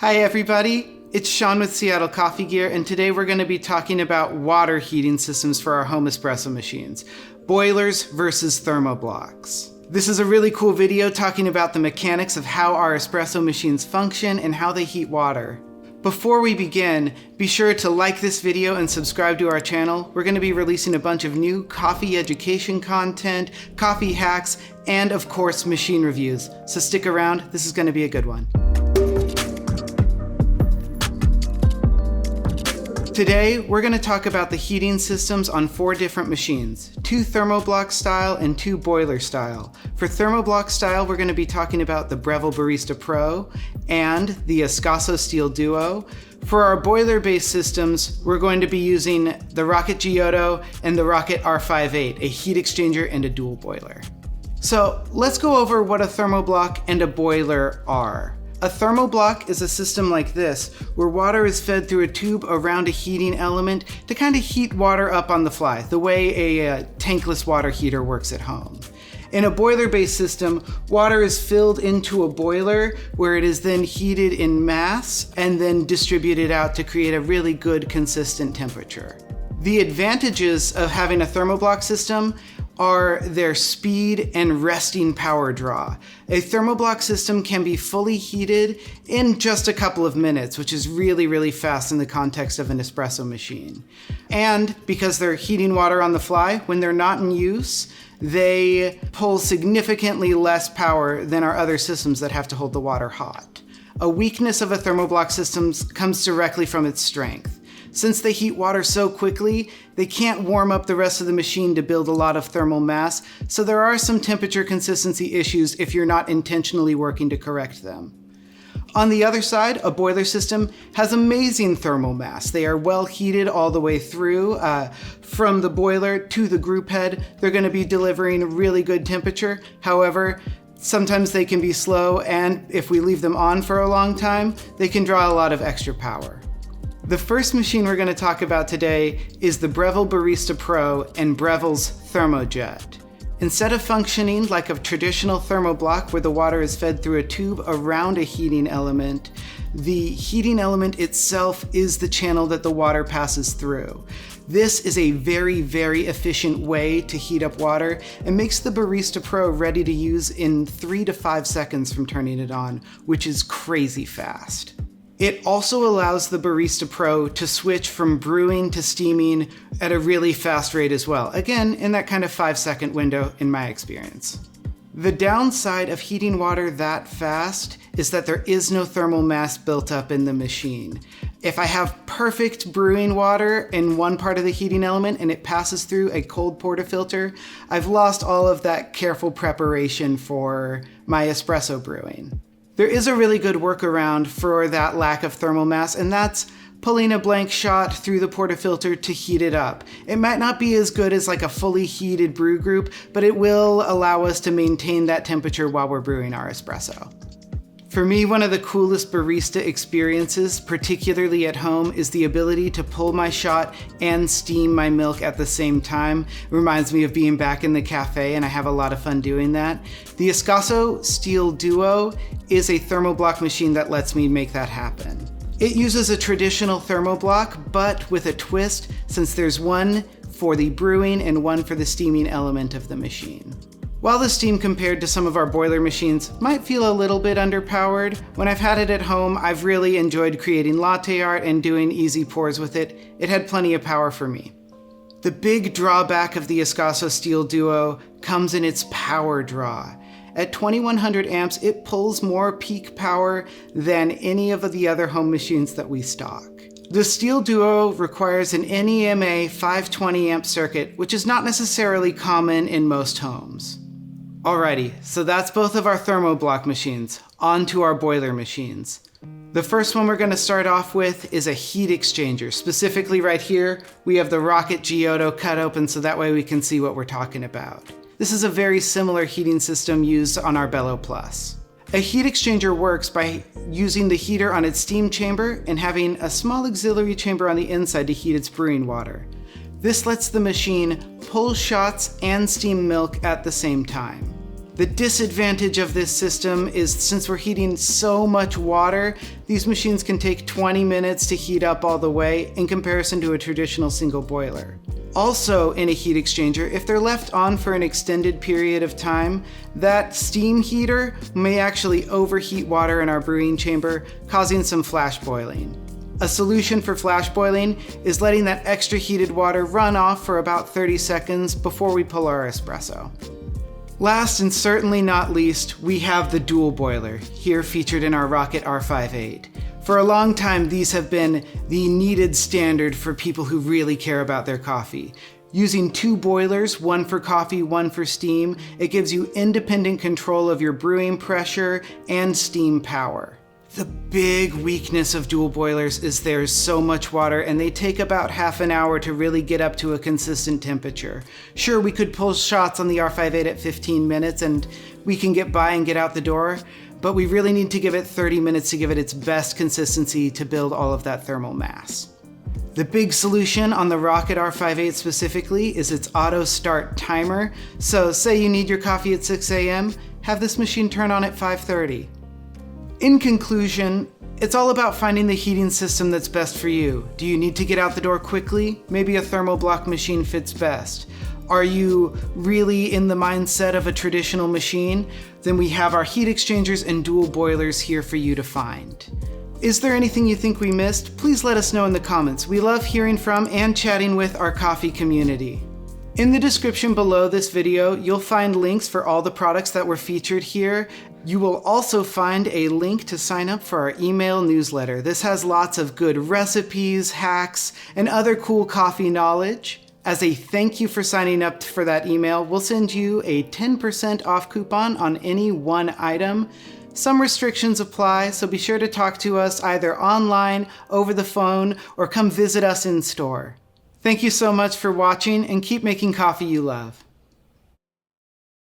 Hi everybody, it's Sean with Seattle Coffee Gear, and today we're going to be talking about water heating systems for our home espresso machines, boilers versus thermoblocks. This is a really cool video talking about the mechanics of how our espresso machines function and how they heat water. Before we begin, be sure to like this video and subscribe to our channel. We're going to be releasing a bunch of new coffee education content, coffee hacks, and of course machine reviews. So stick around, this is going to be a good one. Today, we're going to talk about the heating systems on 4 different machines, 2 thermoblock style and 2 boiler style. For thermoblock style, we're going to be talking about the Breville Barista Pro and the Ascaso Steel Duo. For our boiler-based systems, we're going to be using the Rocket Giotto and the Rocket R58, a heat exchanger and a dual boiler. So let's go over what a thermoblock and a boiler are. A thermoblock is a system like this, where water is fed through a tube around a heating element to kind of heat water up on the fly, the way a tankless water heater works at home. In a boiler-based system, water is filled into a boiler where it is then heated in mass and then distributed out to create a really good, consistent temperature. The advantages of having a thermoblock system are their speed and resting power draw. A thermoblock system can be fully heated in just a couple of minutes, which is really fast in the context of an espresso machine. And because they're heating water on the fly, when they're not in use, they pull significantly less power than our other systems that have to hold the water hot. A weakness of a thermoblock system comes directly from its strength. Since they heat water so quickly, they can't warm up the rest of the machine to build a lot of thermal mass, so there are some temperature consistency issues if you're not intentionally working to correct them. On the other side, a boiler system has amazing thermal mass. They are well heated all the way through. From the boiler to the group head, they're going to be delivering really good temperature. However, sometimes they can be slow, and if we leave them on for a long time, they can draw a lot of extra power. The first machine we're going to talk about today is the Breville Barista Pro and Breville's Thermojet. Instead of functioning like a traditional thermoblock where the water is fed through a tube around a heating element, the heating element itself is the channel that the water passes through. This is a very efficient way to heat up water and makes the Barista Pro ready to use in 3 to 5 seconds from turning it on, which is crazy fast. It also allows the Barista Pro to switch from brewing to steaming at a really fast rate as well. Again, in that kind of 5-second window in my experience. The downside of heating water that fast is that there is no thermal mass built up in the machine. If I have perfect brewing water in one part of the heating element and it passes through a cold portafilter, I've lost all of that careful preparation for my espresso brewing. There is a really good workaround for that lack of thermal mass, and that's pulling a blank shot through the portafilter to heat it up. It might not be as good as like a fully heated brew group, but it will allow us to maintain that temperature while we're brewing our espresso. For me, one of the coolest barista experiences, particularly at home, is the ability to pull my shot and steam my milk at the same time. It reminds me of being back in the cafe, and I have a lot of fun doing that. The Ascaso Steel Duo is a thermoblock machine that lets me make that happen. It uses a traditional thermoblock, but with a twist, since there's one for the brewing and one for the steaming element of the machine. While the steam compared to some of our boiler machines might feel a little bit underpowered, when I've had it at home, I've really enjoyed creating latte art and doing easy pours with it. It had plenty of power for me. The big drawback of the Ascaso Steel Duo comes in its power draw. At 2100 amps, it pulls more peak power than any of the other home machines that we stock. The Steel Duo requires an NEMA 520 amp circuit, which is not necessarily common in most homes. Alrighty, so that's both of our thermoblock machines. On to our boiler machines. The first one we're going to start off with is a heat exchanger. Specifically right here, we have the Rocket Giotto cut open so that way we can see what we're talking about. This is a very similar heating system used on our Bello Plus. A heat exchanger works by using the heater on its steam chamber and having a small auxiliary chamber on the inside to heat its brewing water. This lets the machine pull shots and steam milk at the same time. The disadvantage of this system is since we're heating so much water, these machines can take 20 minutes to heat up all the way in comparison to a traditional single boiler. Also, in a heat exchanger, if they're left on for an extended period of time, that steam heater may actually overheat water in our brewing chamber, causing some flash boiling. A solution for flash boiling is letting that extra heated water run off for about 30 seconds before we pull our espresso. Last and certainly not least, we have the dual boiler, here featured in our Rocket R58. For a long time, these have been the needed standard for people who really care about their coffee. Using two boilers, one for coffee, one for steam, it gives you independent control of your brewing pressure and steam power. The big weakness of dual boilers is there's so much water and they take about half an hour to really get up to a consistent temperature. Sure, we could pull shots on the R58 at 15 minutes and we can get by and get out the door, but we really need to give it 30 minutes to give it its best consistency to build all of that thermal mass. The big solution on the Rocket R58 specifically is its auto start timer. So say you need your coffee at 6 a.m., have this machine turn on at 5:30. In conclusion, it's all about finding the heating system that's best for you. Do you need to get out the door quickly? Maybe a Thermoblock machine fits best. Are you really in the mindset of a traditional machine? Then we have our heat exchangers and dual boilers here for you to find. Is there anything you think we missed? Please let us know in the comments. We love hearing from and chatting with our coffee community. In the description below this video, you'll find links for all the products that were featured here. You will also find a link to sign up for our email newsletter. This has lots of good recipes, hacks, and other cool coffee knowledge. As a thank you for signing up for that email, we'll send you a 10% off coupon on any one item. Some restrictions apply, so be sure to talk to us either online, over the phone, or come visit us in store. Thank you so much for watching and keep making coffee you love.